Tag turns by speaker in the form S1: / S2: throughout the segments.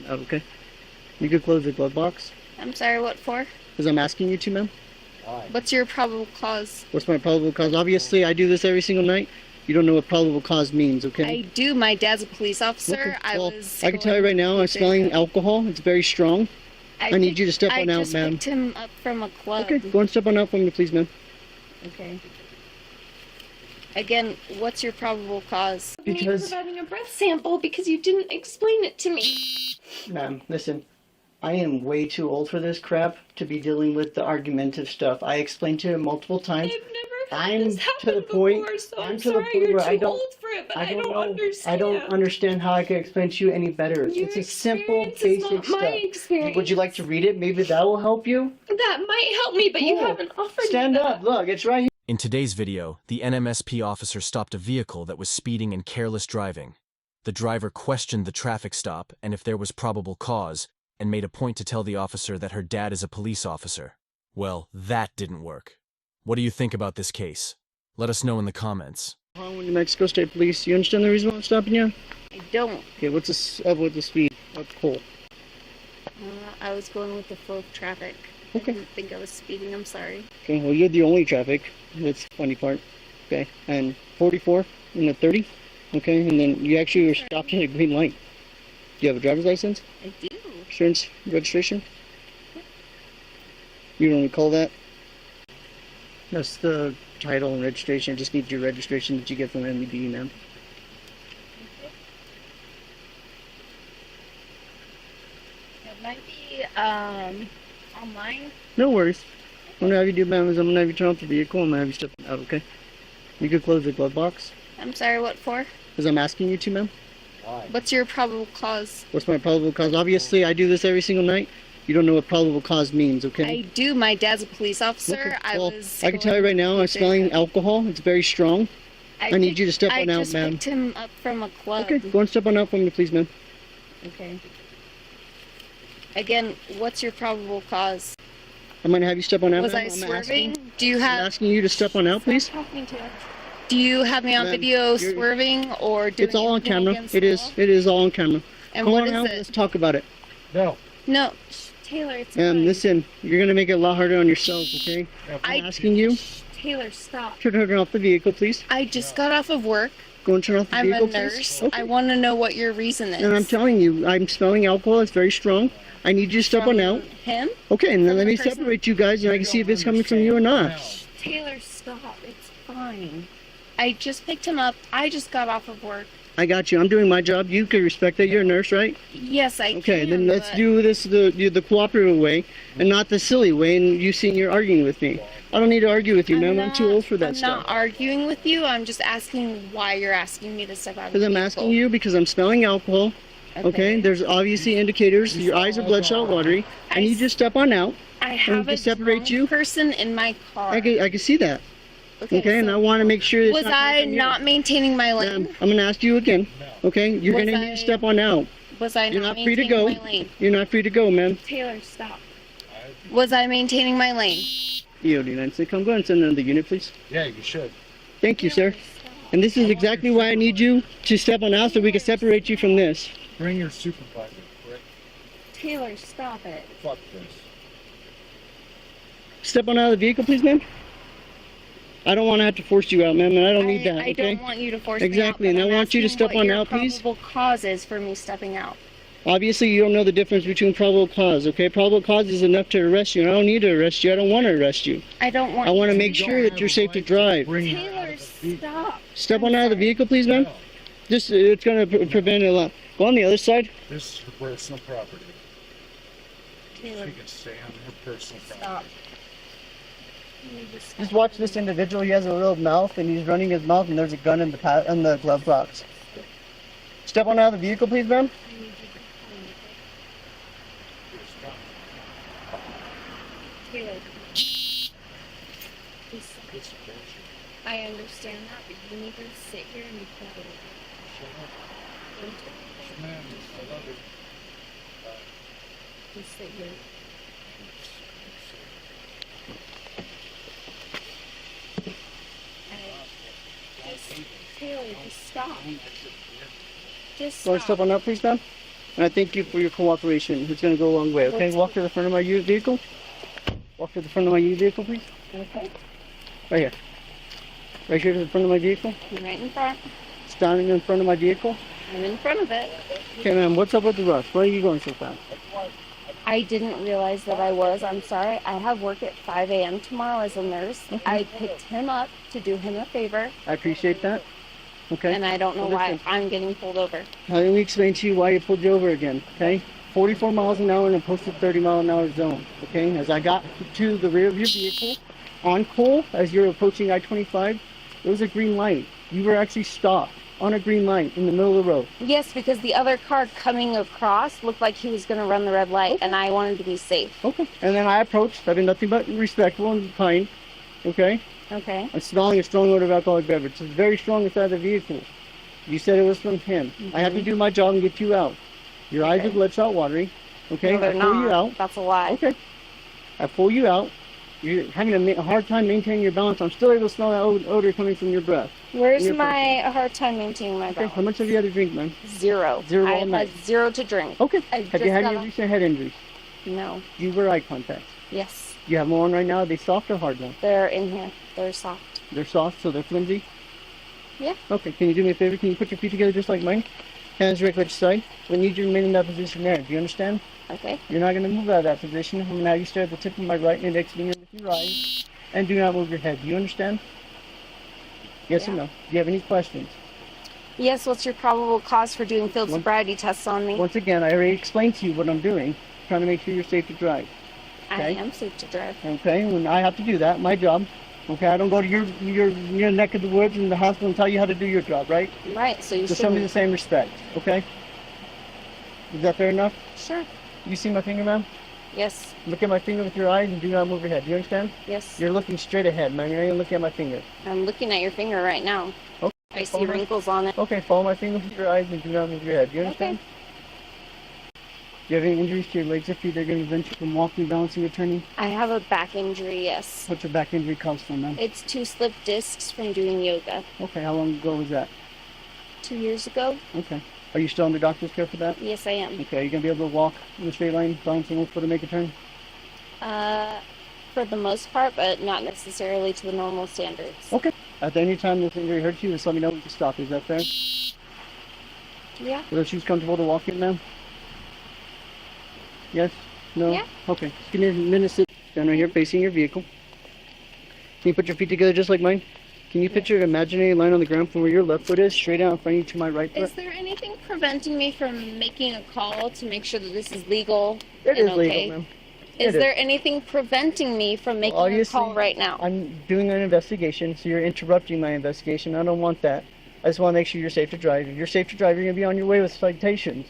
S1: out, okay? You could close the glove box.
S2: I'm sorry, what for?
S1: Because I'm asking you to, ma'am.
S2: What's your probable cause?
S1: What's my probable cause? Obviously, I do this every single night. You don't know what probable cause means, okay?
S2: I do. My dad's a police officer.
S1: Okay. Well, I can tell you right now, I'm smelling alcohol. It's very strong. I need you to step on out, ma'am.
S2: I just picked him up from a club.
S1: Okay, go and step on out for me, please, ma'am.
S2: Okay. Again, what's your probable cause?
S1: Because
S2: me providing a breath sample because you didn't explain it to me.
S1: Ma'am, listen. I am way too old for this crap to be dealing with the argumentative stuff. I explained to him multiple times.
S2: I've never had this happen before, so I'm
S1: to the
S2: sorry
S1: point
S2: you're
S1: where
S2: too old for it, but I don't understand.
S1: I don't understand how I can explain to you any better.
S2: Your
S1: it's a simple,
S2: experience
S1: basic
S2: is not my
S1: stuff.
S2: experience.
S1: Would you like to read it? Maybe that will help you.
S2: That might help me, but you haven't offered me
S1: Stand
S2: that.
S1: up. Look, it's right here.
S3: In today's video, the NMSP officer stopped a vehicle that was speeding and careless driving. The driver questioned the traffic stop and if there was probable cause, and made a point to tell the officer that her dad is a police officer. Well, that didn't work. What do you think about this case? Let us know in the comments.
S1: New Mexico State Police. You understand the reason why I'm stopping you?
S2: I don't.
S1: Okay, what's the speed? What's cool?
S2: I was going with the flow of traffic.
S1: Okay.
S2: I didn't think I was speeding. I'm sorry.
S1: Okay, well, you're the only traffic. That's the funny part. Okay, and 44 and a 30. Okay, and then you actually were stopped at a green light. Do you have a driver's license?
S2: I do.
S1: Insurance, registration? You don't recall that? That's the title and registration. I just need your registration that you get from MED, ma'am.
S2: It might be online.
S1: No worries. I'm gonna have you do, ma'am, is I'm gonna have you turn off the vehicle. I'm gonna have you step out, okay? You could close the glove box.
S2: I'm sorry, what for?
S1: Because I'm asking you to, ma'am.
S2: What's your probable cause?
S1: What's my probable cause? Obviously, I do this every single night. You don't know what probable cause means, okay?
S2: I do. My dad's a police officer.
S1: Okay. Well, I can tell you right now, I'm smelling alcohol. It's very strong. I need you to step on out, ma'am.
S2: I just picked him up from a club.
S1: Okay, go and step on out for me, please, ma'am.
S2: Okay. Again, what's your probable cause?
S1: I'm gonna have you step on out.
S2: Was I swerving? Do you have?
S1: I'm asking you to step on out, please.
S2: Do you have me on video swerving or doing?
S1: It's all on camera.
S2: It
S1: is all on camera.
S2: And
S1: Come
S2: what
S1: on
S2: is
S1: out,
S2: it?
S1: let's talk about it.
S4: No.
S2: No, Taylor, it's fine.
S1: Listen, you're gonna make it a lot harder on yourself, okay? I'm asking you.
S2: Taylor, stop.
S1: Turn off the vehicle, please.
S2: I just got off of work.
S1: Go and turn off the vehicle,
S2: I'm a nurse.
S1: please. Okay.
S2: I want to know what your reason is.
S1: And I'm telling you, I'm smelling alcohol. It's very strong. I need you to step on out.
S2: Him?
S1: Okay, and then
S2: From
S1: let
S2: the
S1: me
S2: person?
S1: separate you guys, and I can see if it's coming from you or not.
S2: Taylor, stop. It's fine. I just picked him up. I just got off of work.
S1: I got you. I'm doing my job. You can respect that. You're a nurse, right?
S2: Yes, I can.
S1: Okay, then let's do this the cooperative way and not the silly way, and you seeing you're arguing with me. I don't need to argue with you, ma'am. I'm too old for that stuff.
S2: I'm not arguing with you. I'm just asking why you're asking me to step out of the
S1: Because I'm asking you because I'm smelling alcohol. Okay, there's obviously indicators. Your eyes are bloodshot watery. I need you to step on out.
S2: I have a drunk person in my car.
S1: I can see that. Okay,
S2: so
S1: and I want to make sure that
S2: was I not maintaining my lane?
S1: I'm going to ask you again. Okay, you're going to need to step on out.
S2: Was I
S1: You're
S2: not
S1: not free to
S2: maintaining
S1: go.
S2: my lane?
S1: You're not free to go, ma'am.
S2: Taylor, stop. Was I maintaining my lane?
S1: EOD 96, come go and send another unit, please.
S4: Yeah, you should.
S1: Thank you, sir. And this is exactly why I need you to step on out so we can separate you from this.
S4: Bring your supervisor, correct?
S2: Taylor, stop it.
S4: Fuck this.
S1: Step on out of the vehicle, please, ma'am. I don't want to have to force you out, ma'am, and I don't need that,
S2: I
S1: okay?
S2: don't want you to force
S1: Exactly,
S2: me out.
S1: and I want you to step on out, please.
S2: Probable cause is for me stepping out.
S1: Obviously, you don't know the difference between probable cause, okay? Probable cause is enough to arrest you. I don't need to arrest you. I don't want to arrest you.
S2: I don't want.
S1: I want to make sure that you're safe to drive.
S2: Taylor, stop.
S1: Step on out of the vehicle, please, ma'am. Just, it's going to prevent a lot. Go on the other side.
S4: This is her personal property.
S2: Taylor,
S4: She can stay on her personal
S2: stop.
S4: property.
S1: Just watch this individual. He has a little mouth, and he's running his mouth, and there's a gun in the glove box. Step on out of the vehicle, please, ma'am.
S2: Taylor. I understand that, but you need to sit here and be quiet.
S4: Man, I love it.
S2: Just sit here. Taylor, just stop. Just
S1: Go and step
S2: stop.
S1: on out, please, ma'am. And I thank you for your cooperation. It's going to go a long way, okay? Walk to the front of my vehicle. Walk to the front of my vehicle, please.
S2: Okay.
S1: Right here. Right here to the front of my vehicle.
S2: I'm right in front.
S1: Standing in front of my vehicle.
S2: I'm in front of it.
S1: Okay, ma'am, what's up with the rush? Why are you going so fast?
S2: I didn't realize that I was. I'm sorry. I have work at 5 a.m. tomorrow as a nurse.
S1: Okay.
S2: I picked him up to do him a favor,
S1: I appreciate that. Okay.
S2: and I don't know
S1: Well,
S2: why
S1: listen.
S2: I'm getting pulled over.
S1: Now, let me explain to you why you pulled you over again, okay? 44 miles an hour in a posted 30 mile an hour zone, okay? As I got to the rear of your vehicle, on Cole, as you're approaching I-25, it was a green light. You were actually stopped on a green light in the middle of the road.
S2: Yes, because the other car coming across looked like he was going to run the red light, and I wanted to be safe.
S1: Okay. And then I approached, I've been nothing but respectful and kind, okay?
S2: Okay.
S1: I'm smelling a strong odor of alcoholic beverage. It's very strong inside the vehicle. You said it was from him. I have to do my job and get you out. Your eyes
S2: Okay.
S1: are bloodshot watery. Okay,
S2: No, they're
S1: I pull
S2: not.
S1: you out.
S2: That's a lie.
S1: Okay. I pull you out. You're having a hard time maintaining your balance. I'm still able to smell that odor coming from your breath.
S2: Where's
S1: Your
S2: my hard time maintaining my
S1: Okay,
S2: balance?
S1: how much have you had to drink, man?
S2: Zero.
S1: Zero
S2: I
S1: all
S2: have
S1: night.
S2: had zero to drink.
S1: Okay.
S2: I
S1: Have
S2: just
S1: you had
S2: got
S1: any
S2: off-
S1: recent head injuries?
S2: No.
S1: Do you wear eye contacts?
S2: Yes.
S1: You have more on right now. Are they soft or hard now?
S2: They're in here. They're soft.
S1: They're soft, so they're flimsy?
S2: Yeah.
S1: Okay, can you do me a favor? Can you put your feet together just like mine? Hands right by your side. We need you to remain in that position there. Do you understand?
S2: Okay.
S1: You're not going to move out of that position. I'm going to have you stare at the tip of my right index finger with your eyes. And do not move your head. Do you understand? Yes or
S2: Yeah.
S1: no? Do you have any questions?
S2: Yes, what's your probable cause for doing field
S1: One-
S2: sobriety tests on me?
S1: Once again, I already explained to you what I'm doing. Trying to make sure you're safe to drive.
S2: I
S1: okay.
S2: am safe to drive.
S1: Okay? When I have to do that, my job. Okay, I don't go to your neck of the woods in the hospital and tell you how to do your job, right?
S2: Right, so you
S1: Just show me the
S2: shouldn't.
S1: same respect, okay? Is that fair enough?
S2: Sure.
S1: You see my finger, ma'am?
S2: Yes.
S1: Look at my finger with your eyes and do not move your head. Do you understand?
S2: Yes.
S1: You're looking straight ahead, man. You're not even looking at my finger.
S2: I'm looking at your finger right now.
S1: Okay.
S2: I see
S1: follow my-
S2: wrinkles on it.
S1: Okay, follow my finger with your eyes and do not move your head. Do you understand?
S2: Okay.
S1: Do you have any injuries to your legs or feet that are going to prevent you from walking, balancing, or turning?
S2: I have a back injury, yes.
S1: What's your back injury comes from, man?
S2: It's 2 slip discs from doing yoga.
S1: Okay, how long ago was that?
S2: 2 years ago?
S1: Okay. Are you still under doctor's care for that?
S2: Yes, I am.
S1: Okay, are you going to be able to walk in a straight line, balancing one foot to make a turn?
S2: For the most part, but not necessarily to the normal standards.
S1: Okay. At any time this injury hurts you, just let me know we can stop. Is that fair?
S2: Yeah.
S1: Are those shoes comfortable to walk in now? Yes? No?
S2: Yeah.
S1: Okay. Just give me a minute. Sit down right here facing your vehicle. Can you put your feet together just like mine? Can you picture an imaginary line on the ground from where your left foot is, straight out in front of you to my right foot?
S2: Is there anything preventing me from making a call to make sure that this is legal
S1: It
S2: and
S1: is
S2: okay?
S1: legal, ma'am.
S2: Is
S1: It is.
S2: there anything preventing me from making a
S1: Obviously,
S2: call right now?
S1: I'm doing an investigation, so you're interrupting my investigation. I don't want that. I just want to make sure you're safe to drive. If you're safe to drive, you're going to be on your way with citations.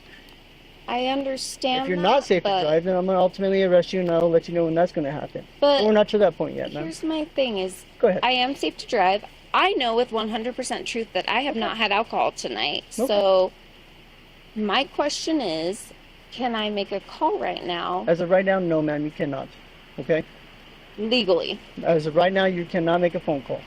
S2: I understand.
S1: If you're
S2: that,
S1: not safe to
S2: but,
S1: drive, then I'm going to ultimately arrest you, and I'll let you know when that's going to happen.
S2: But
S1: We're not to that point yet, ma'am.
S2: here's my thing: is
S1: Go ahead.
S2: I am safe to drive. I know with 100% truth that I have not had alcohol tonight.
S1: Okay.
S2: So my question is, can I make a call right now
S1: As of right now, no, ma'am, you cannot. Okay?
S2: legally?
S1: As of right now, you cannot make a phone call.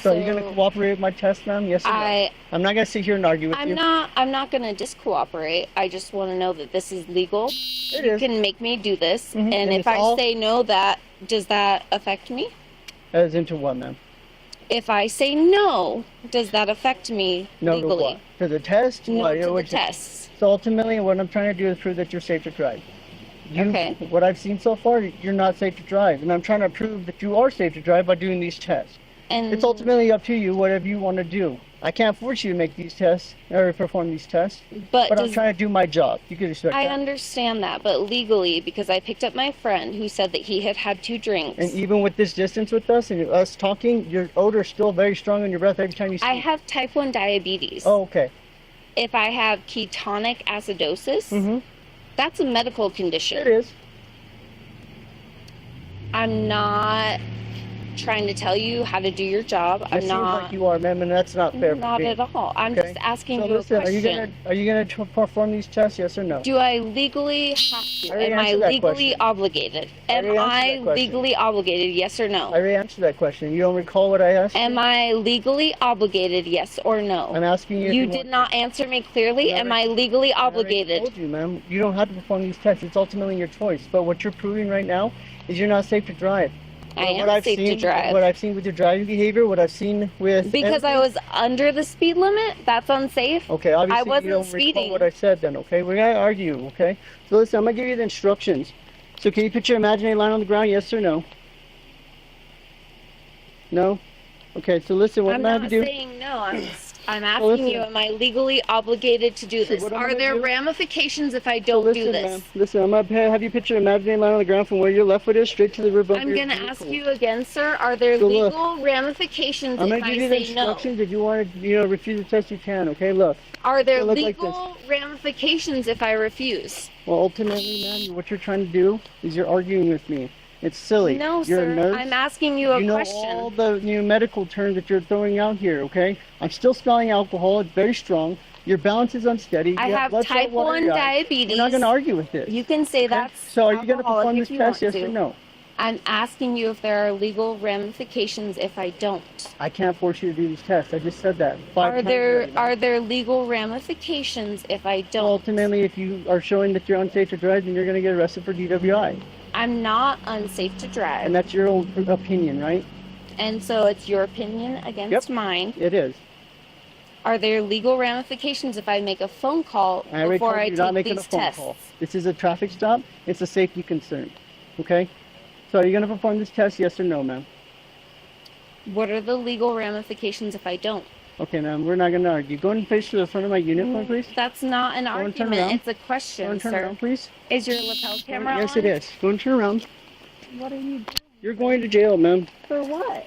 S1: So, you're going to cooperate with my test, ma'am? Yes or no? I'm not going to sit here and argue with you.
S2: I'm not going to discooperate. I just want to know that this is legal.
S1: It
S2: You
S1: is.
S2: can make me do this,
S1: Mhm.
S2: and
S1: And
S2: if
S1: it's
S2: I
S1: all-
S2: say no, does that affect me?
S1: As into what, ma'am?
S2: If I say no, does that affect me
S1: No
S2: legally?
S1: to what? To the test?
S2: No
S1: What-
S2: to the
S1: what you-
S2: tests.
S1: So ultimately, what I'm trying to do is prove that you're safe to drive.
S2: Okay.
S1: What I've seen so far, you're not safe to drive, and I'm trying to prove that you are safe to drive by doing these tests.
S2: And
S1: It's ultimately up to you, whatever you want to do. I can't force you to make these tests or perform these tests,
S2: but
S1: but I'm
S2: does,
S1: trying to do my job. You can respect
S2: I
S1: that.
S2: understand that, but legally, because I picked up my friend who said that he had had 2 drinks.
S1: And even with this distance with us and us talking, your odor is still very strong in your breath every time you speak.
S2: I have type 1 diabetes.
S1: Oh, okay.
S2: If I have ketonic acidosis,
S1: Mm-hmm.
S2: that's a medical condition.
S1: It is.
S2: I'm not trying to tell you how to do your job.
S1: It
S2: I'm
S1: seems
S2: not.
S1: like you are, ma'am, and that's not fair.
S2: Not
S1: for me.
S2: at all. I'm
S1: Okay.
S2: just asking
S1: So
S2: you
S1: listen,
S2: a question.
S1: are you gonna perform these tests? Yes or no?
S2: Do I legally have to?
S1: I already
S2: Am I
S1: answered that
S2: legally
S1: question.
S2: obligated? Am
S1: already answered
S2: I
S1: that question.
S2: legally obligated? Yes or
S1: I
S2: no?
S1: already answered that question. You don't recall what I asked?
S2: Am I legally obligated? Yes or no?
S1: I'm asking you.
S2: You
S1: if
S2: did
S1: want
S2: not answer me clearly.
S1: I
S2: Am I legally
S1: I already
S2: obligated?
S1: told you, ma'am. You don't have to perform these tests. It's ultimately your choice. But what you're proving right now is you're not safe to drive.
S2: I am
S1: What I've
S2: safe to
S1: seen,
S2: drive.
S1: What I've seen with your driving behavior, what I've seen with
S2: Because I was under the speed limit? That's unsafe?
S1: Okay, obviously
S2: I wasn't
S1: you don't
S2: speeding.
S1: recall what I said then, okay? We're gonna argue, okay? So listen, I'm gonna give you the instructions. So can you put your imaginary line on the ground, yes or no? No? Okay, so listen, what
S2: I'm
S1: I'm gonna have
S2: not
S1: to do...
S2: saying no. I'm
S1: Well,
S2: asking
S1: listen.
S2: you, am I legally obligated to do
S1: So
S2: this?
S1: what I'm
S2: Are
S1: gonna
S2: there
S1: do-
S2: ramifications if I
S1: So
S2: don't
S1: listen,
S2: do
S1: ma'am,
S2: this?
S1: listen, I'm gonna have you put your imaginary line on the ground from where your left foot is straight to the rear bumper.
S2: I'm
S1: of
S2: going to
S1: your
S2: ask
S1: vehicle.
S2: you again, sir, are there
S1: So look,
S2: legal ramifications
S1: I'm
S2: if
S1: gonna
S2: I
S1: give you the
S2: say no?
S1: instructions. If you want to, refuse the test, you can, okay? Look.
S2: Are there
S1: It'll look like
S2: legal ramifications if I refuse?
S1: Well, ultimately, man, what you're trying to do is you're arguing with me. It's silly.
S2: No,
S1: You're
S2: sir.
S1: a nurse.
S2: I'm asking you a
S1: You know
S2: question.
S1: all the medical terms that you're throwing out here, okay? I'm still smelling alcohol. It's very strong. Your balance is unsteady.
S2: I
S1: You
S2: have
S1: blood cell
S2: type 1
S1: water eye.
S2: diabetes.
S1: We're not going to argue with this.
S2: You can say
S1: okay?
S2: that's
S1: So are you going to
S2: alcoholic
S1: perform
S2: if
S1: this
S2: you
S1: test,
S2: want
S1: yes
S2: to.
S1: or no?
S2: I'm asking you if there are legal ramifications if I don't.
S1: I can't force you to do these tests. I just said that 5
S2: Are
S1: times
S2: there
S1: already, man.
S2: are there legal ramifications if I don't?
S1: Ultimately, if you are showing that you're unsafe to drive, then you're going to get arrested for DWI.
S2: I'm not unsafe to drive.
S1: And that's your own opinion, right?
S2: And so it's your opinion against mine.
S1: It is.
S2: Are there legal ramifications if I make a phone call
S1: I already
S2: before
S1: told
S2: I
S1: you you're not
S2: take
S1: making a
S2: these
S1: phone
S2: tests?
S1: call. This is a traffic stop. It's a safety concern. Okay? So are you going to perform this test, yes or no, ma'am?
S2: What are the legal ramifications if I don't?
S1: Okay, ma'am, we're not going to argue. Go and face to the front of my uniform, please.
S2: That's not an
S1: and turn
S2: argument.
S1: around.
S2: It's a
S1: Go
S2: question,
S1: and turn
S2: sir.
S1: around, please.
S2: Is your lapel camera on?
S1: Yes, it is. Go and turn around.
S2: What are you doing?
S1: You're going to jail, ma'am.
S2: For what?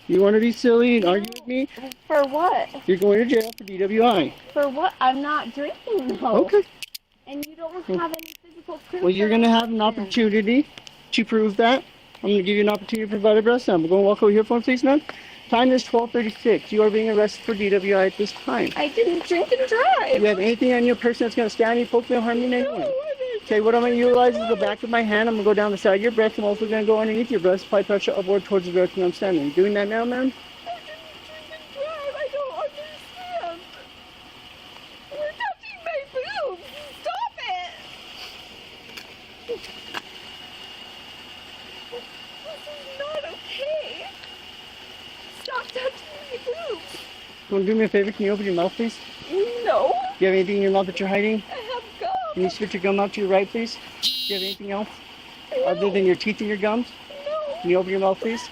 S1: You want to be silly and argue with me?
S2: For what?
S1: You're going to jail for DWI.
S2: For what? I'm not drinking, though.
S1: Okay.
S2: And you don't have any physical proof.
S1: Well, you're going to have an opportunity to prove that. I'm going to give you an opportunity to provide a breath sample. Go and walk over here for me, please, ma'am. Time is 12:36. You are being arrested for DWI at this time.
S2: I didn't drink and drive.
S1: Do you have anything on your person that's going to stand you, poke me, or harm you in any way? Okay, what I'm going to utilize is the back of my hand. I'm going to go down the side of your breast. I'm also going to go underneath your breast, apply pressure upward towards the direction I'm standing. You doing that now, ma'am?
S2: I didn't drink and drive. I don't understand. You're touching my boobs. Stop it. This is not okay. Stop touching my boobs.
S1: You want to do me a favor? Can you open your mouth, please?
S2: No.
S1: Do you have anything in your mouth that you're hiding?
S2: I have gum.
S1: Can you spit your gum out to your right, please? Do you have anything else other than your teeth and your gums?
S2: No.
S1: Can you open your mouth, please?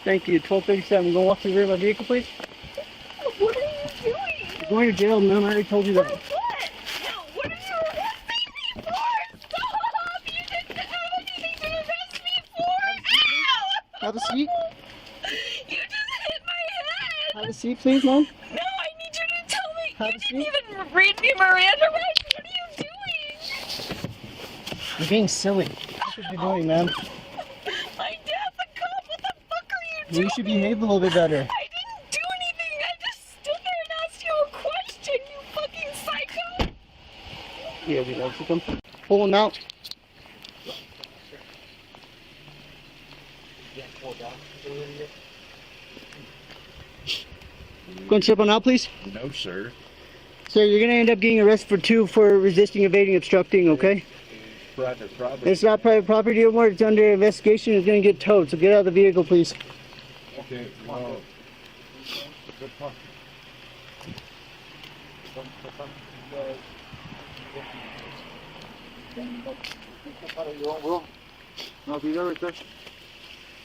S1: Thank you. 12:37. Go walk to the rear of my vehicle, please.
S2: What are you doing?
S1: You're going to jail, ma'am. I already told you that.
S2: What? No, what are you arresting me for? Stop! You didn't have anything to arrest me for! Ow!
S1: Have a seat.
S2: You just hit my head!
S1: Have a seat, please, ma'am.
S2: No, I need you to tell me!
S1: Have
S2: You
S1: a
S2: didn't
S1: seat.
S2: even read me Miranda rights! What are you doing?
S1: You're being silly. That's what you're doing, ma'am.
S2: My dad's a cop! What the fuck are you doing?
S1: You should behave a little bit better.
S2: I didn't do anything! I just stood there and asked you a question, you fucking psycho!
S1: Yeah, we like to come. Pull him out. Go and step on out, please.
S4: No, sir.
S1: Sir, you're going to end up getting arrested for 2 for resisting, evading, obstructing, okay?
S4: Private property.
S1: It's not private property anymore. It's under investigation. It's going to get towed. So get out of the vehicle, please.
S4: Okay.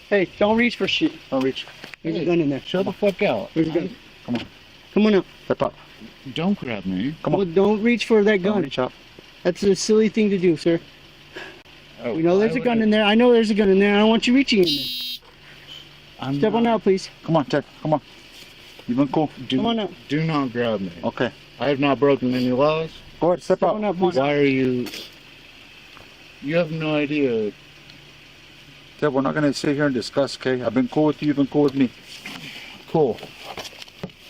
S1: Hey, don't reach for shit.
S5: Don't reach.
S1: There's a gun in there.
S5: Shut the fuck out.
S1: There's a gun.
S5: Come on.
S1: Come on out.
S5: Step up. Don't grab me. Come
S1: Well,
S5: on.
S1: don't reach for that
S5: Don't
S1: gun.
S5: reach up.
S1: That's a silly thing to do, sir.
S5: Oh,
S1: We know there's a gun in there. I know there's a gun in there. I don't want you reaching in there. Step on out, please.
S5: Come on, Ted. Come on. You've been cool.
S1: Come on out.
S4: Do not grab me.
S5: Okay.
S4: I have not broken any laws.
S5: Go ahead. Step
S1: Step
S5: up.
S1: on out, please.
S4: Why are you? You have no idea
S5: Okay, we're not gonna sit here and discuss, okay? I've been cool with you, you've been cool with me. Cool.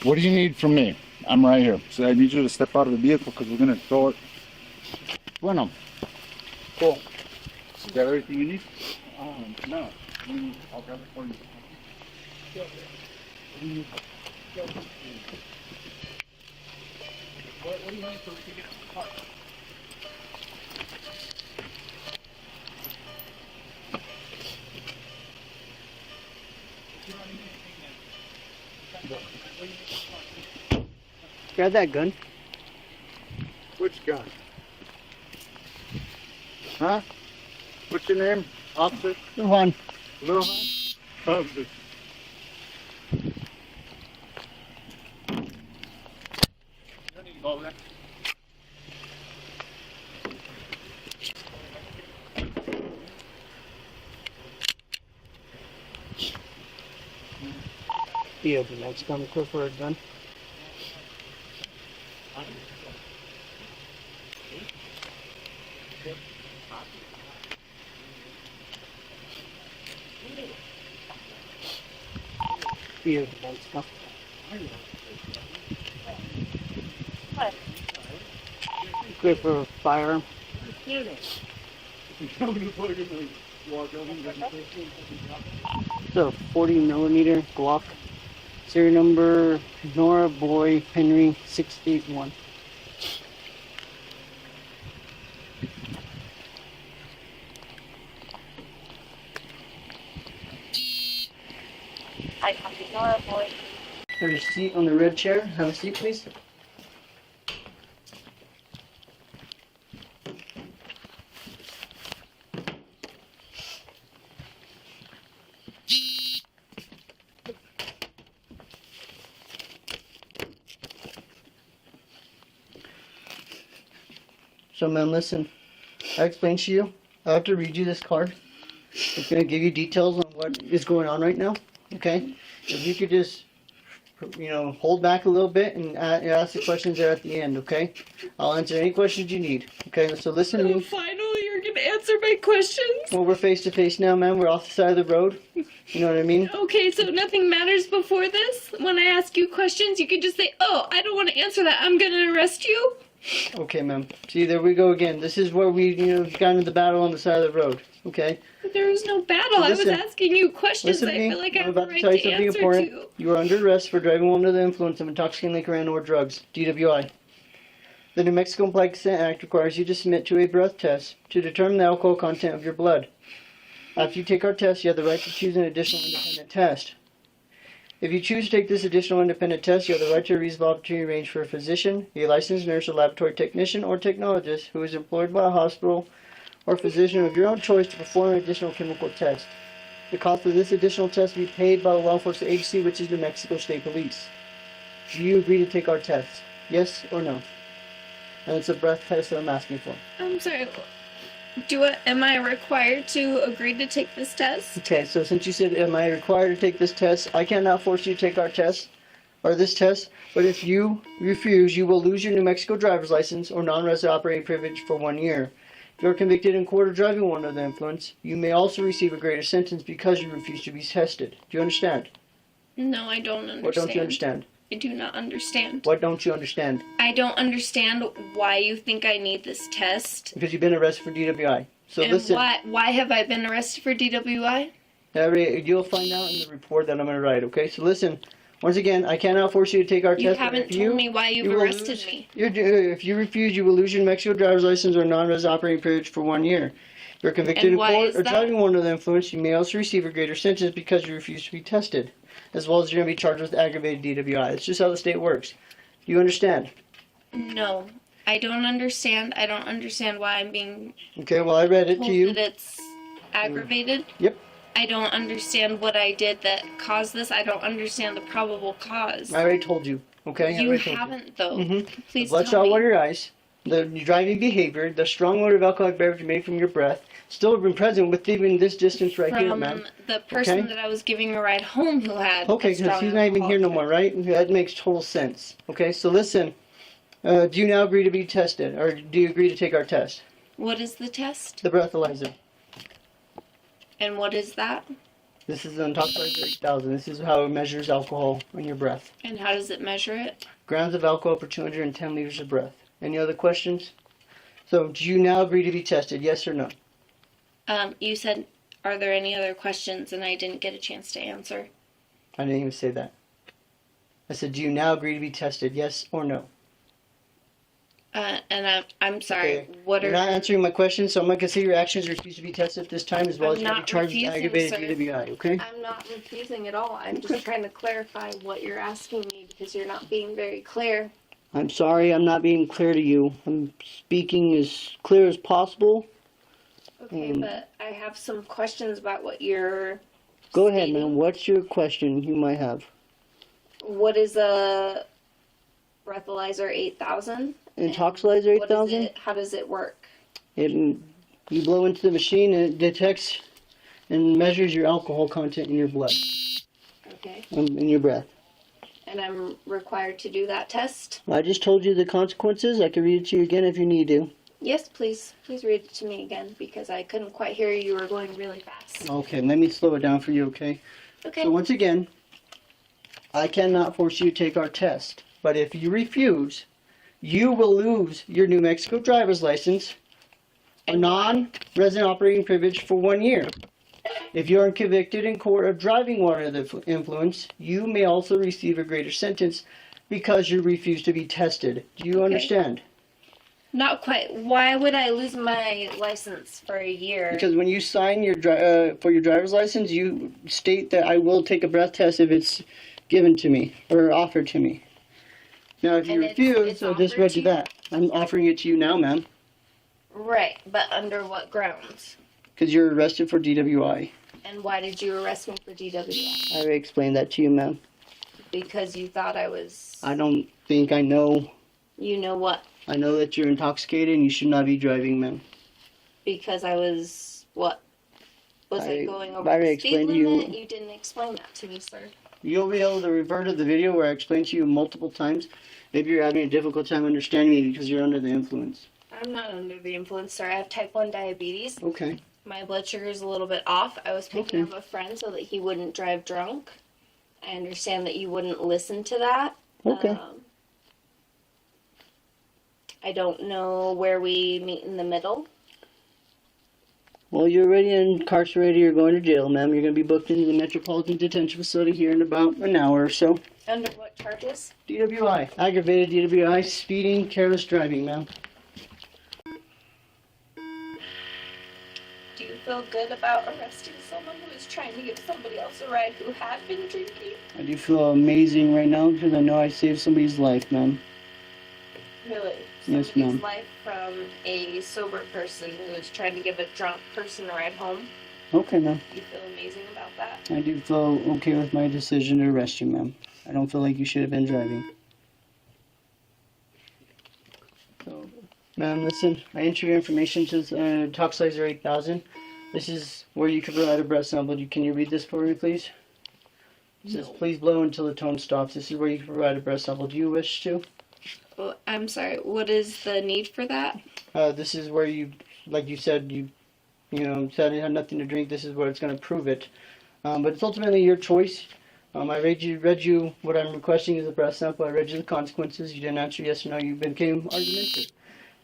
S5: What do you need from me? I'm right here. So I need you to step out of the vehicle because we're gonna throw it. Bueno. Cool. Is that everything you need?
S4: No. I'll grab it for you.
S1: What do you need so we can get in the car? Grab that gun.
S4: Which gun?
S1: Huh?
S4: What's your name? Officer?
S1: One.
S4: Little Hunt?
S1: Be open. Let's come quick for a gun. Be open. Let's go. Good for a firearm. It's a 40mm Glock. Serial number Nora Boy Henry 681.
S2: I copy Nora Boy.
S1: There's a seat on the red chair. Have a seat, please. So, man, listen. I explained to you. I have to read you this card. It's going to give you details on what is going on right now. Okay? If you could just, hold back a little bit and ask the questions there at the end. Okay? I'll answer any questions you need. Okay? So listen to
S2: Oh,
S1: me.
S2: finally, you're gonna answer my questions.
S1: Well, we're face to face now, man. We're off the side of the road. You know what I mean?
S2: Okay, so nothing matters before this? When I ask you questions, you can just say, oh, I don't want to answer that. I'm gonna arrest you?
S1: Okay, ma'am. See, there we go again. This is where we, got into the battle on the side of the road. Okay?
S2: But there was no battle.
S1: So
S2: I was
S1: listen.
S2: asking you questions
S1: Listen
S2: I
S1: to me.
S2: feel like I
S1: I'm
S2: have the
S1: about to
S2: right
S1: tell you
S2: to
S1: something
S2: answer
S1: important.
S2: to.
S1: You are under arrest for driving while under the influence of intoxicating liquor and or drugs. DWI. The New Mexico Implied Consent Act requires you to submit to a breath test to determine the alcohol content of your blood. After you take our test, you have the right to choose an additional independent test. If you choose to take this additional independent test, you have the right to a reasonable opportunity range for a physician, a licensed nurse or laboratory technician, or technologist who is employed by a hospital or physician of your own choice to perform an additional chemical test. The cost of this additional test will be paid by the law enforcement agency, which is New Mexico State Police. Do you agree to take our test? Yes or no? And it's a breath test that I'm asking for.
S2: I'm sorry. Am I required to agree to take this test?
S1: Okay, so since you said, am I required to take this test? I cannot force you to take our test, or this test, but if you refuse, you will lose your New Mexico driver's license or non-resident operating privilege for 1 year. If you're convicted in court of driving while under the influence, you may also receive a greater sentence because you refuse to be tested. Do you understand?
S2: No, I don't understand.
S1: What don't you understand?
S2: I do not understand.
S1: What don't you understand?
S2: I don't understand why you think I need this test.
S1: Because you've been arrested for DWI. So
S2: And
S1: listen,
S2: why have I been arrested for DWI?
S1: you'll find out in the report that I'm going to write, okay? So listen, once again, I cannot force you to take our
S2: You
S1: test.
S2: haven't told me why you've
S1: will
S2: arrested
S1: lose-
S2: me.
S1: If you refuse, you will lose your New Mexico driver's license or non-resident operating privilege for 1 year. If you're convicted
S2: And
S1: in
S2: why
S1: court
S2: is
S1: or
S2: that?
S1: driving while under the influence, you may also receive a greater sentence because you refuse to be tested, as well as you're going to be charged with aggravated DWI. That's just how the state works. Do you understand?
S2: No, I don't understand. I don't understand why I'm being
S1: Okay, well, I read it
S2: told
S1: to you.
S2: that it's aggravated.
S1: Yep.
S2: I don't understand what I did that caused this. I don't understand the probable cause.
S1: I already told you. Okay? I
S2: You
S1: already told
S2: haven't, though.
S1: Mhm.
S2: Please
S1: Bloodshot
S2: tell me.
S1: water in your eyes, the driving behavior, the strong odor of alcoholic beverage made from your breath, still been present with even this distance right here,
S2: From
S1: ma'am.
S2: the person
S1: Okay.
S2: that I was giving a ride home who had
S1: Okay,
S2: a strong
S1: because he's not even here no more,
S2: alcohol.
S1: right? That makes total sense. Okay, so listen, do you now agree to be tested, or do you agree to take our test?
S2: What is the test?
S1: The breathalyzer.
S2: And what is that?
S1: This is an intoxicator 8000. This is how it measures alcohol in your breath.
S2: And how does it measure it?
S1: Grams of alcohol per 210 liters of breath. Any other questions? So, do you now agree to be tested? Yes or no?
S2: You said, are there any other questions? And I didn't get a chance to answer.
S1: I didn't even say that. I said, do you now agree to be tested? Yes or no?
S2: And I'm sorry.
S1: Okay.
S2: What
S1: You're
S2: are?
S1: not answering my question, so I'm going to consider your actions refuse to be tested this time, as well
S2: I'm
S1: as you'll be
S2: not
S1: charged with
S2: refusing,
S1: aggravated
S2: sir.
S1: DWI. Okay?
S2: I'm not refusing at all. I'm just trying to clarify what you're asking me because you're not being very clear.
S1: I'm sorry, I'm not being clear to you. I'm speaking as clear as possible.
S2: Okay, but I have some questions about what you're.
S1: Go ahead,
S2: stating.
S1: ma'am. What's your question you might have?
S2: What is a breathalyzer 8000?
S1: Intoxilizer
S2: What is
S1: 8000?
S2: it? How does it work?
S1: You blow into the machine and it detects and measures your alcohol content in your blood,
S2: Okay.
S1: in your breath.
S2: And I'm required to do that test?
S1: I just told you the consequences. I can read it to you again if you need to.
S2: Yes, please. Please read it to me again because I couldn't quite hear you. You were going really fast.
S1: Okay, let me slow it down for you, okay?
S2: Okay.
S1: So once again, I cannot force you to take our test. But if you refuse, you will lose your New Mexico driver's license, a non-resident operating privilege for 1 year. If you are convicted in court of driving while under the influence, you may also receive a greater sentence because you refuse to be tested. Do you understand?
S2: Not quite. Why would I lose my license for a year?
S1: Because when you sign your for your driver's license, you state that I will take a breath test if it's given to me or offered to me. Now, if you
S2: And
S1: refuse,
S2: it's
S1: I'll just
S2: offered
S1: read
S2: to
S1: you
S2: you?
S1: that. I'm offering it to you now, ma'am,
S2: Right, but under what grounds?
S1: because you're arrested for DWI.
S2: And why did you arrest me for DWI?
S1: I already explained that to you, ma'am.
S2: Because you thought I was.
S1: I don't think I know.
S2: You know what?
S1: I know that you're intoxicated and you should not be driving, ma'am.
S2: Because I was what? Was
S1: I
S2: I going over
S1: already
S2: the speed
S1: explained to you-
S2: limit? You didn't explain that to me, sir.
S1: You'll be able to revert to the video where I explained to you multiple times. Maybe you're having a difficult time understanding me because you're under the influence.
S2: I'm not under the influence, sir. I have type 1 diabetes.
S1: Okay.
S2: My blood sugar is a little bit off. I was picking
S1: Okay.
S2: up a friend so that he wouldn't drive drunk. I understand that you wouldn't listen to that.
S1: Okay.
S2: I don't know where we meet in the middle.
S1: Well, you're already incarcerated. You're going to jail, ma'am. You're going to be booked into the Metropolitan Detention Facility here in about an hour or so.
S2: Under what charges?
S1: DWI. Aggravated DWI. Speeding, careless driving, ma'am.
S2: Do you feel good about arresting someone who is trying to give somebody else a ride who had been drinking?
S1: I do feel amazing right now because I know I saved somebody's life, ma'am.
S2: Really?
S1: Yes,
S2: Somebody's
S1: ma'am.
S2: life from a sober person who is trying to give a drunk person a ride home?
S1: Okay, ma'am.
S2: You feel amazing about that?
S1: I do feel okay with my decision to arrest you, ma'am. I don't feel like you should have been driving. So, ma'am, listen. I entered your information to Toxlizer 8000. This is where you can provide a breath sample. Can you read this for me, please? It says, please blow until the tone stops. This is where you can provide a breath sample. Do you wish to?
S2: Oh, I'm sorry. What is the need for that?
S1: This is where you, like you said, you said it had nothing to drink. This is where it's going to prove it. But it's ultimately your choice. I read you what I'm requesting is a breath sample. I read you the consequences. You didn't answer yes or no. You became argumentative.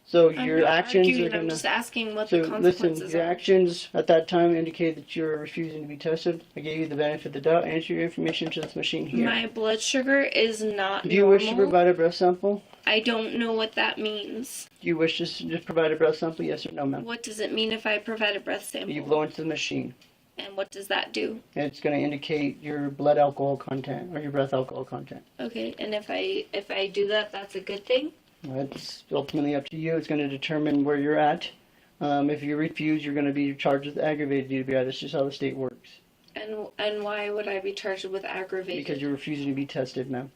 S1: So your
S2: I'm not
S1: actions
S2: arguing,
S1: are going
S2: I'm
S1: to...
S2: just asking what
S1: So
S2: the consequences
S1: listen, your
S2: are.
S1: actions at that time indicate that you're refusing to be tested. I gave you the benefit of the doubt. Enter your information to this machine here.
S2: My blood sugar is not
S1: Do you
S2: normal.
S1: wish to provide a breath sample?
S2: I don't know what that means.
S1: Do you wish to just provide a breath sample? Yes or no, ma'am?
S2: What does it mean if I provide a breath sample?
S1: You blow into the machine.
S2: And what does that do?
S1: It's going to indicate your blood alcohol content or your breath alcohol content.
S2: Okay, and if I do that, that's a good thing?
S1: It's ultimately up to you. It's going to determine where you're at. If you refuse, you're going to be charged with aggravated DWI. That's just how the state works.
S2: And why would I be charged with aggravated?
S1: Because you're refusing to be tested, ma'am.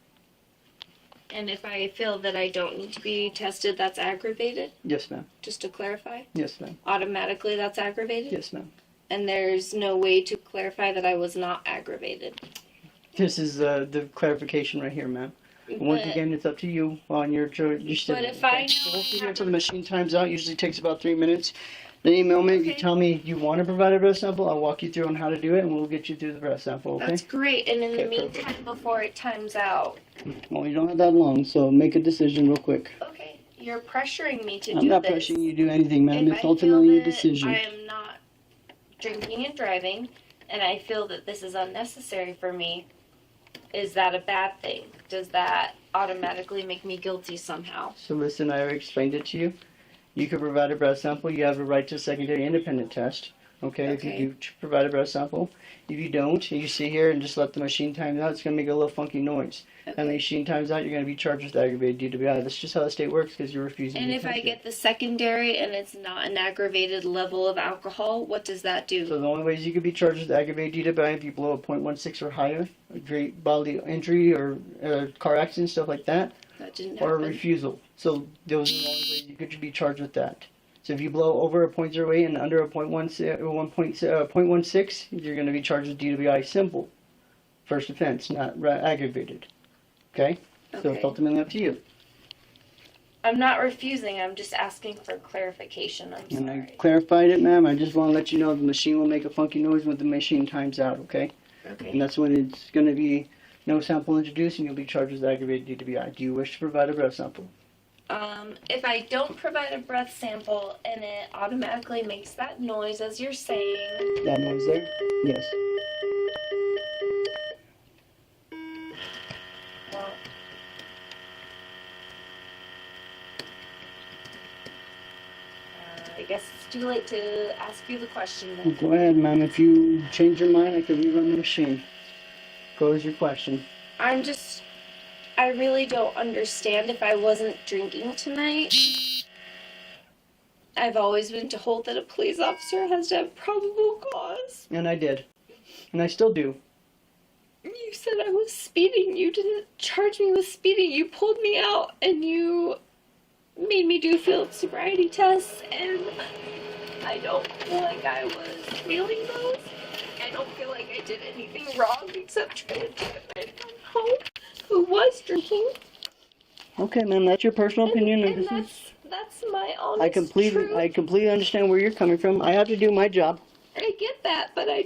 S2: And if I feel that I don't need to be tested, that's aggravated?
S1: Yes, ma'am.
S2: Just to clarify?
S1: Yes, ma'am.
S2: Automatically that's aggravated?
S1: Yes, ma'am.
S2: And there's no way to clarify that I was not aggravated?
S1: This is the clarification right here, ma'am. Once
S2: But-
S1: again, it's up to you on your choice.
S2: But if I know
S1: The whole
S2: I
S1: thing
S2: have
S1: until the machine times out usually takes about 3 minutes. Then you email me, you
S2: Okay.
S1: tell me you want to provide a breath sample, I'll walk you through on how to do it, and we'll get you through the breath sample, okay?
S2: That's great. And in the
S1: Okay, perfect.
S2: meantime, before it times out,
S1: Well, you don't have that long, so make a decision real quick.
S2: okay, you're pressuring me to
S1: I'm
S2: do
S1: not
S2: this.
S1: pressuring you to do anything, ma'am.
S2: If
S1: It's
S2: I
S1: ultimately
S2: feel
S1: your
S2: that
S1: decision.
S2: I am not drinking and driving, and I feel that this is unnecessary for me, is that a bad thing? Does that automatically make me guilty somehow?
S1: So listen, I already explained it to you. You can provide a breath sample. You have a right to a secondary independent test. Okay, if you
S2: Okay.
S1: do provide a breath sample. If you don't, and you sit here and just let the machine time out, it's going to make a little funky noise. And the machine times out, you're going to be charged with aggravated DWI. That's just how the state works because you're refusing
S2: And
S1: to
S2: if I
S1: test it.
S2: get the secondary and it's not an aggravated level of alcohol, what does that do?
S1: So the only ways you could be charged with aggravated DWI if you blow a .16 or higher, a great bodily injury or car accident, stuff like that,
S2: That didn't
S1: or a
S2: happen.
S1: refusal. So those are the only ways you could be charged with that. So if you blow over a .08 and under a .16, you're going to be charged with DWI simple. First offense, not aggravated. Okay? So it's
S2: Okay.
S1: ultimately up to you.
S2: I'm not refusing, I'm just asking for clarification. I'm
S1: And I
S2: sorry.
S1: clarified it, ma'am. I just want to let you know the machine will make a funky noise when the machine times out, okay?
S2: Okay.
S1: And that's when it's going to be no sample introduced and you'll be charged with aggravated DWI. Do you wish to provide a breath sample?
S2: If I don't provide a breath sample and it automatically makes that noise as you're saying,
S1: That noise there? Yes.
S2: well, I guess it's too late to ask you the question then.
S1: Go ahead, ma'am. If you change your mind, I can rerun the machine. Go as your question.
S2: I really don't understand if I wasn't drinking tonight. I've always been told that a police officer has to have probable cause.
S1: And I did. And I still do.
S2: You said I was speeding. You didn't charge me with speeding. You pulled me out and you made me do field sobriety tests, and I don't feel like I was failing those. I don't feel like I did anything wrong except try to get my friend home who was drinking.
S1: Okay, ma'am. That's your personal opinion.
S2: And
S1: this is-
S2: that's my honest
S1: I completely understand where you're coming from. I have to do my job.
S2: I get that, but I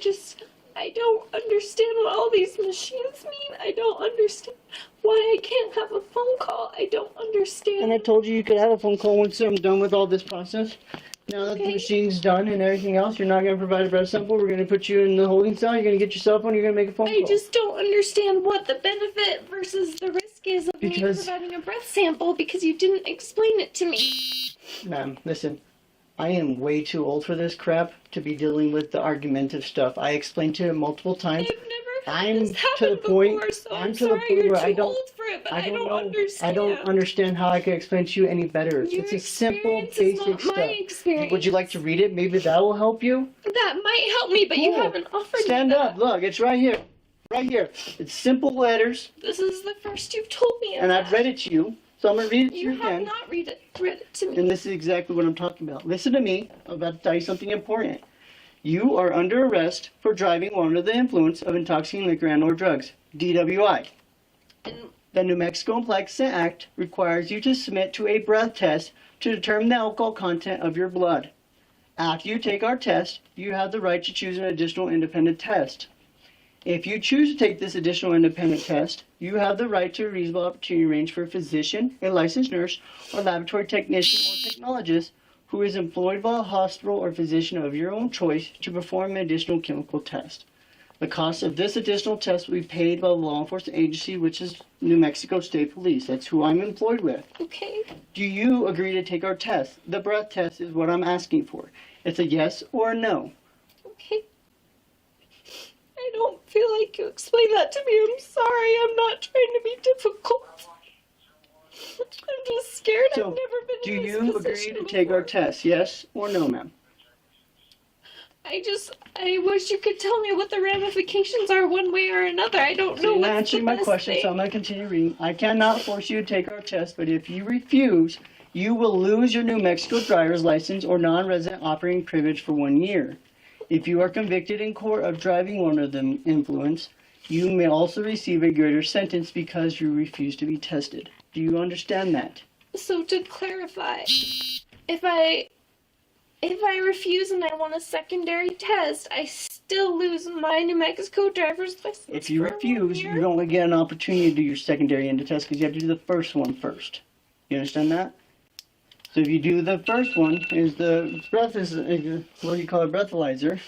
S2: don't understand what all these machines mean. I don't understand why I can't have a phone call. I don't understand.
S1: And I told you could have a phone call once I'm done with all this process. Now that the
S2: Okay.
S1: machine's done and everything else, you're not going to provide a breath sample. We're going to put you in the holding cell. You're going to get your cell phone. You're going to make a phone
S2: I
S1: call.
S2: just don't understand what the benefit versus the risk is of me
S1: Because-
S2: providing a breath sample because you didn't explain it to me.
S1: Ma'am, listen. I am way too old for this crap to be dealing with the argumentative stuff. I explained to him multiple times.
S2: I've never had
S1: I'm
S2: this
S1: to
S2: happen
S1: the point-
S2: before, so
S1: I'm
S2: I'm
S1: to the
S2: sorry
S1: point
S2: you're
S1: where I
S2: too
S1: don't-
S2: old for it, but
S1: I
S2: I don't
S1: know.
S2: understand.
S1: I don't understand how I can explain to you any better.
S2: Your
S1: It's a simple,
S2: experience is
S1: basic
S2: not my
S1: stuff.
S2: experience.
S1: Would you like to read it? Maybe that will help you.
S2: That might help me, but you
S1: Cool.
S2: haven't offered
S1: Stand
S2: me
S1: up.
S2: that.
S1: Look, it's right here. Right here. It's simple letters,
S2: This is the first you've told me of
S1: and I've
S2: that.
S1: read it to you. So I'm going to read it to
S2: You
S1: you
S2: have
S1: again.
S2: not read it to me.
S1: And this is exactly what I'm talking about. Listen to me. I'm about to tell you something important. You are under arrest for driving while under the influence of intoxicating liquor and/or drugs. DWI.
S2: And
S1: The New Mexico Implex Act requires you to submit to a breath test to determine the alcohol content of your blood. After you take our test, you have the right to choose an additional independent test. If you choose to take this additional independent test, you have the right to a reasonable opportunity to arrange for a physician, a licensed nurse, or laboratory technician or technologist who is employed by a hospital or physician of your own choice to perform an additional chemical test. The cost of this additional test will be paid by the law enforcement agency, which is New Mexico State Police. That's who I'm employed with.
S2: okay.
S1: Do you agree to take our test? The breath test is what I'm asking for. It's a yes or a no.
S2: Okay. I don't feel like you explained that to me. I'm sorry. I'm not trying to be difficult. I'm just scared.
S1: So,
S2: I've never been
S1: Do
S2: in this
S1: you agree
S2: position
S1: to take our
S2: before.
S1: test? Yes or no, ma'am?
S2: I wish you could tell me what the ramifications are one way or another. I don't
S1: So
S2: know
S1: you're
S2: what's
S1: not answering
S2: the
S1: my
S2: best
S1: question,
S2: thing.
S1: so I'm going to continue reading. I cannot force you to take our test, but if you refuse, you will lose your New Mexico driver's license or non-resident operating privilege for 1 year. If you are convicted in court of driving under the influence, you may also receive a greater sentence because you refuse to be tested. Do you understand that?
S2: So to clarify, if I if I refuse and I want a secondary test, I still lose my New Mexico driver's license.
S1: If you
S2: for 1
S1: refuse,
S2: year?
S1: you only get an opportunity to do your secondary end test because you have to do the first one first. You understand that? So if you do the first one, is the what do you call it, breathalyzer,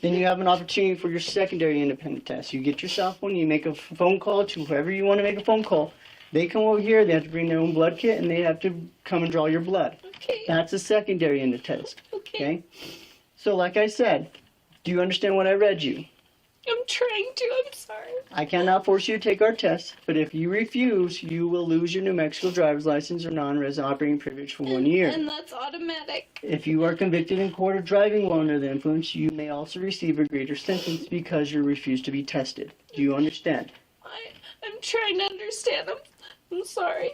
S1: then you have an opportunity for your secondary independent test. You get yourself one, you make a phone call to whoever you want to make a phone call. They come over here, they have to bring their own blood kit, and they have to come and draw your blood.
S2: Okay.
S1: That's a secondary end test.
S2: Okay.
S1: Okay? So like I said, do you understand what I read you?
S2: I'm trying to. I'm sorry.
S1: I cannot force you to take our test, but if you refuse, you will lose your New Mexico driver's license or non-resident operating privilege for 1 year.
S2: And that's automatic.
S1: If you are convicted in court of driving while under the influence, you may also receive a greater sentence because you refuse to be tested. Do you understand?
S2: I'm trying to understand. I'm sorry.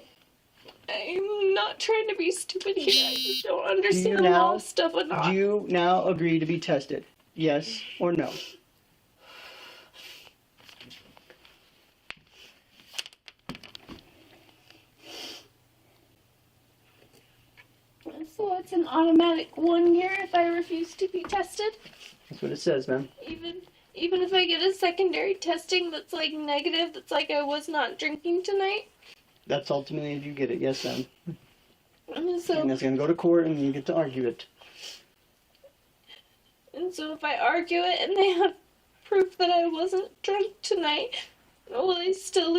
S2: I'm not trying to be stupid here. I just don't understand a lot of stuff enough.
S1: Do you now agree to be tested? Yes or no?
S2: So it's an automatic 1 year if I refuse to be tested?
S1: That's what it says, man.
S2: Even if I get a secondary testing that's like negative, that's like I was not drinking tonight?
S1: That's ultimately if you get it, yes, ma'am.
S2: And so,
S1: And it's going to go to court and you get to argue it.
S2: and so if I argue it and they have proof that I wasn't drunk tonight, will I still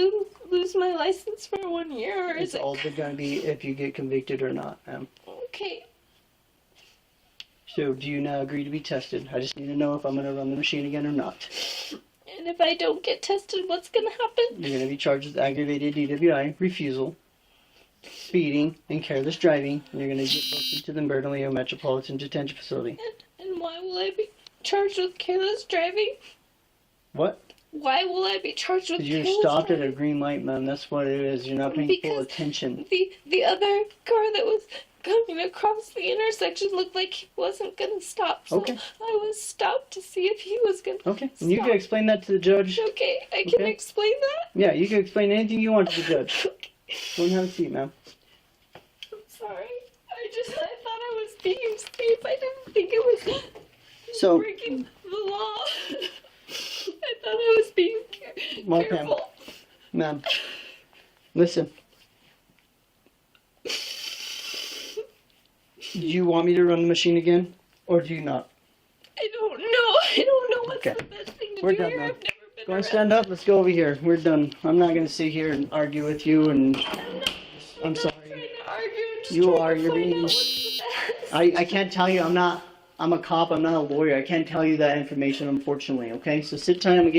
S2: lose my license for 1 year, or
S1: It's
S2: is it...
S1: also going to be if you get convicted or not, ma'am.
S2: Okay.
S1: So do you now agree to be tested? I just need to know if I'm going to run the machine again or not.
S2: And if I don't get tested, what's gonna happen?
S1: You're going to be charged with aggravated DWI, refusal, speeding, and careless driving. And you're going to get booked into the Bernalillo Metropolitan Detention Facility.
S2: And why will I be charged with careless driving?
S1: What?
S2: Why will I be charged with
S1: Because you're
S2: careless
S1: stopped at
S2: driving?
S1: a green light, man. That's what it is. You're not paying full
S2: Because
S1: attention.
S2: The other car that was coming across the intersection looked like he wasn't gonna stop. So
S1: Okay.
S2: I was stopped to see if he was gonna
S1: Okay.
S2: stop.
S1: And you can explain that to the judge.
S2: Okay, I can
S1: Okay.
S2: explain that?
S1: Yeah, you can explain anything you want to the judge. Go and have a seat, ma'am.
S2: I'm sorry. I thought I was being safe. I didn't think it was
S1: So-
S2: breaking the law. I thought I was being
S1: Well,
S2: careful.
S1: Ma'am, listen. Do you want me to run the machine again, or do you not?
S2: I don't know. I don't know what's
S1: Okay.
S2: the best thing to
S1: We're
S2: do
S1: done
S2: here.
S1: now.
S2: I've never been
S1: Go and
S2: around.
S1: stand up. Let's go over here. We're done. I'm not going to sit here and argue with you, and I'm
S2: I'm
S1: sorry.
S2: not trying to argue. I'm just
S1: You
S2: trying
S1: are.
S2: to
S1: You're
S2: find
S1: being.
S2: out what's the best.
S1: I can't tell you. I'm a cop. I'm not a lawyer. I can't tell you that information, unfortunately. Okay. So sit tight. I'm gonna get